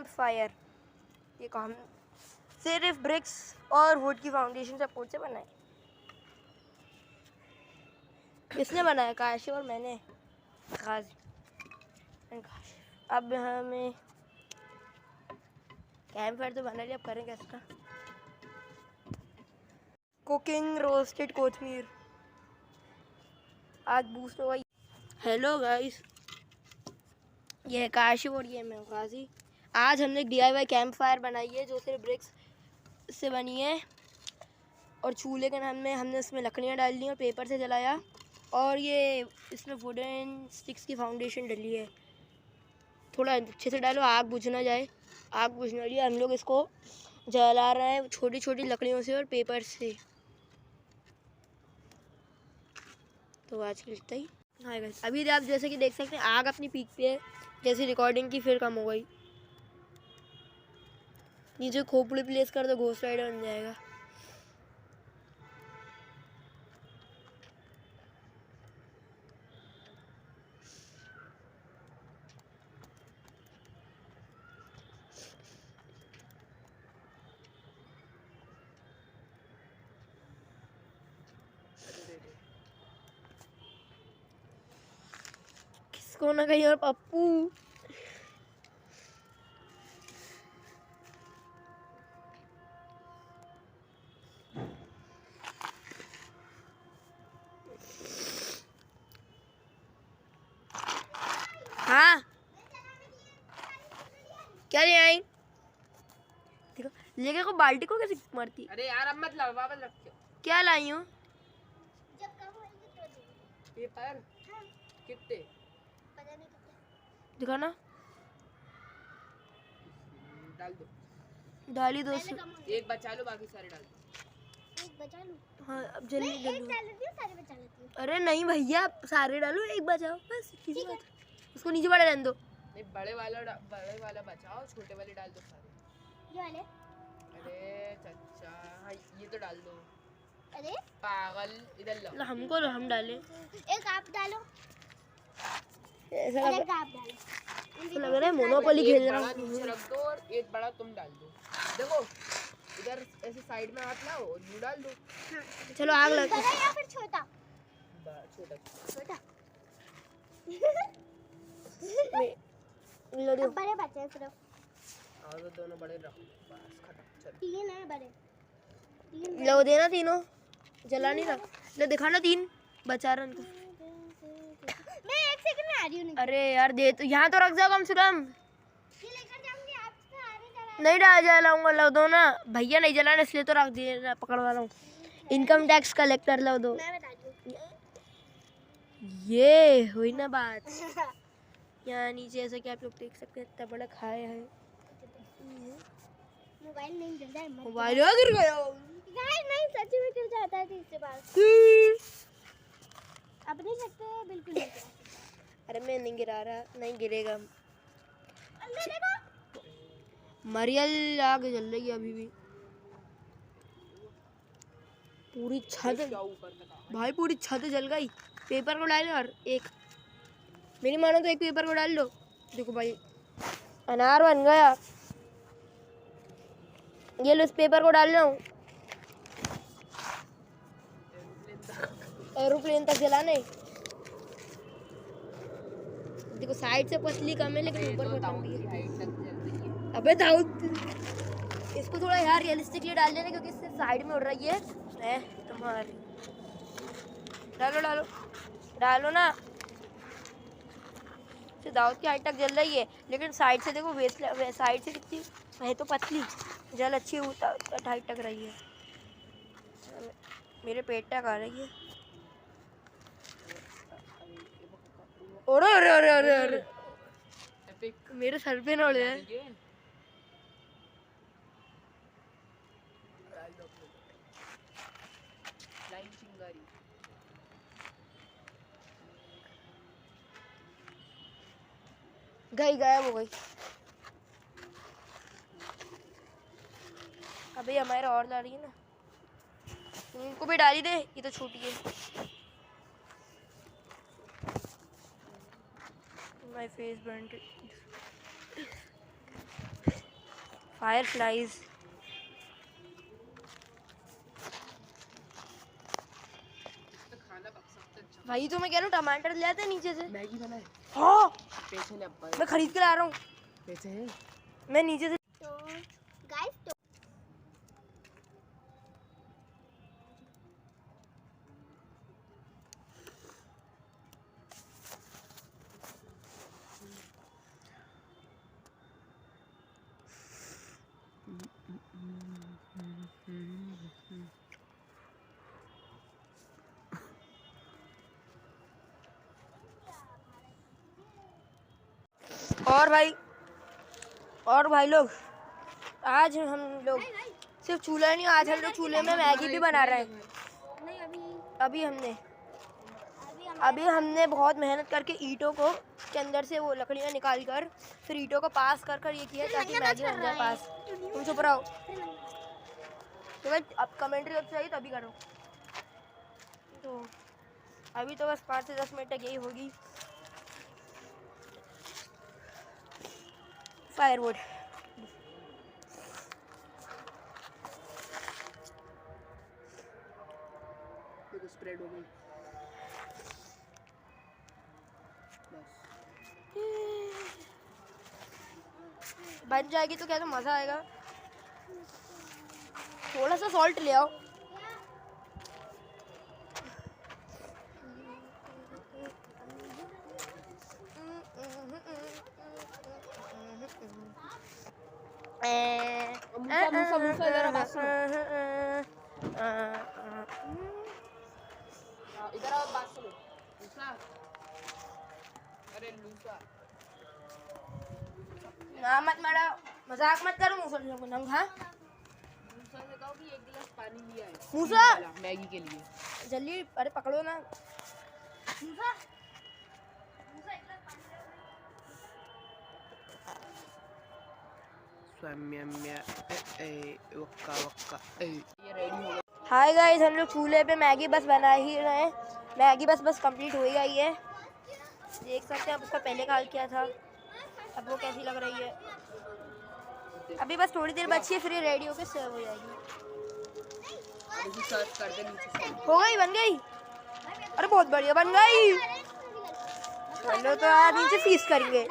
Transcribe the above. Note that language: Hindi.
फायर। ये काम सिर्फ ब्रिक्स और वुड की फाउंडेशन सपोर्ट से बना है। किसने बनाया? काशिफ और मैंने। अब हमें कैंप फायर तो बना लिया, अब करेंगे इसका कुकिंग। रोस्टेड कोथमीर आज बूस्ट होगा। हेलो गाइस, ये है काशिफ और ये मैं गाजी। आज हमने DIY कैंप फायर बनाई है जो सिर्फ ब्रिक्स से बनी है और चूल्हे के नाम में हमने इसमें लकड़ियाँ डाल दी और पेपर से जलाया और ये इसमें वुडन स्टिक्स की फाउंडेशन डली है। थोड़ा अच्छे से डालो, आग बुझ ना जाए। आग बुझने वाली है, हम लोग इसको जला रहे हैं छोटी छोटी लकड़ियों से और पेपर से। तो आज खिलता ही हाँ गाइस, अभी आप जैसे कि देख सकते हैं आग अपनी पीक पे है। जैसे रिकॉर्डिंग की फिर कम हो गई। नीचे खोपड़ी प्लेस कर दो, घोस्ट राइडर बन जाएगा। किसको ना कहीं और पप्पू। हाँ क्या ले आई? देखो लेके को बाल्टी को कैसे मारती। अरे यार अब मत लाओ, वापस रखो। क्या लाई हूँ? पेपर कितने? दिखा ना। डाल दो। डाली दो। एक बचा लो, बाकी सारे डाल दो। एक बचा लो। हाँ अब जल्दी एक डालो। डाल देती हूँ, सारे बचा लेती हूँ। अरे नहीं भैया, सारे डालो, एक बचाओ बस। किसी बात उसको नीचे बड़ा रहने दो। नहीं बड़े वाला बचाओ, छोटे वाले डाल दो सारे। ये वाले? अरे चच्चा हाँ ये तो डाल दो। अरे पागल, इधर लो। हमको हम डाले। एक आप डालो, ऐसा और लग एक आप डालो। तो लग रहा है मोनोपोली खेल रहा एक बड़ा नीचे हूँ। रख दो और एक बड़ा तुम डाल दो। देखो इधर ऐसे साइड में हाथ लाओ और यूं डाल दो। चलो आग लग। बड़ा या फिर छोटा? छोटा छोटा। लो अब बड़े बचे हैं सिर्फ। और वो दोनों बड़े रखो, बस खत्म। चलो 3 है बड़े। 3 लो देना तीनों। जला नहीं रहा। ले दिखाना 3 बचा रहा उनको। मैं 1 सेकंड में आ रही हूँ। अरे यार दे तो यहाँ तो रख जाओ कम से कम। ये लेकर जाऊंगी, आप सारे जला। नहीं डाल जलाऊंगा। लो दो ना भैया, नहीं जलाना इसलिए तो रख दिए, पकड़वा रहा हूँ। इनकम टैक्स कलेक्टर लो दो। मैं बता दूँ। ये हुई ना बात। यहाँ नीचे ऐसा कि आप लोग देख सकते हैं इतना बड़ा खाया है। मोबाइल नहीं जल रहा है, मत। मोबाइल गिर गया। गाइस नहीं, सच में गिर जाता है तीसरे बार। अपने सकते हैं बिल्कुल नहीं गिरा सकता। अरे मैं नहीं गिरा रहा, नहीं गिरेगा। अंदर देखो। मरियल आग जल रही है अभी भी। पूरी छत भाई, पूरी छत जल गई। पेपर को डालो और एक मेरी मानो तो एक पेपर को डाल लो। देखो भाई अनार बन गया। ये लो इस पेपर को डाल रहा हूँ। एरोप्लेन तक जलाने। देखो साइड से पतली कम है लेकिन ऊपर बहुत लंबी है। अबे दाऊद, इसको थोड़ा यार रियलिस्टिकली डाल देना क्योंकि इससे साइड में उड़ रही है। तुम्हारी डालो डालो डालो ना। दाऊद की हाइट तक जल रही है लेकिन साइड से देखो वेस्ट साइड से कितनी है तो पतली जल अच्छी हाइट तक रही है। मेरे पेट तक आ रही है। अरे अरे अरे अरे अरे मेरे सर पे ना उड़ जाए। गई गायब हो गई। अबे हमारे और ला रही है ना, इनको भी डाली दे, ये तो छोटी है। My face burned. Fire flies. खाना पक सकता अच्छा। भाई तो मैं कह रहा हूँ टमाटर ले आते नीचे से। मैगी बनाए हाँ पैसे ले अब्बा मैं खरीद कर ला रहा हूँ। पैसे हैं मैं नीचे से तो गाइस तो और भाई लोग आज हम लोग सिर्फ चूल्हा नहीं, आज हम लोग चूल्हे में मैगी भी बना रहे हैं। नहीं अभी हमने बहुत मेहनत करके ईंटों को के अंदर से वो लकड़ियाँ निकाल कर फिर ईंटों को पास कर कर ये किया ताकि मैगी बन जाए पास। तुम चुप रहो। तो भाई अब कमेंट्री अब चाहिए तो अभी करो। तो अभी तो बस 5 से 10 मिनट तक यही होगी। फायरवुड देखो स्प्रेड हो गई बस। बन जाएगी तो क्या तो मज़ा आएगा। थोड़ा सा सॉल्ट ले आओ। मूसा जरा बात सुनो। इधर आओ बात सुनो। मूसा अरे लूसा ना मत मारो, मजाक मत करो। मूसा हाँ मूसा से कहो कि 1 गिलास पानी लिया है मूसा मैगी के लिए। जल्दी अरे पकड़ो ना। ये रेडी हो गया। हाय गाइस हम लोग चूल्हे पे मैगी बस बना ही रहे हैं। मैगी बस कंप्लीट हो ही गई है। देख सकते हैं आप उसका पहले काल किया था, अब वो कैसी लग रही है। अभी बस थोड़ी देर बची है फिर ये रेडी होकर सर्व हो जाएगी। इसे सर्व कर दे नीचे से। हो गई बन गई। अरे बहुत बढ़िया बन गई। चलो तो आज नीचे फीस करेंगे।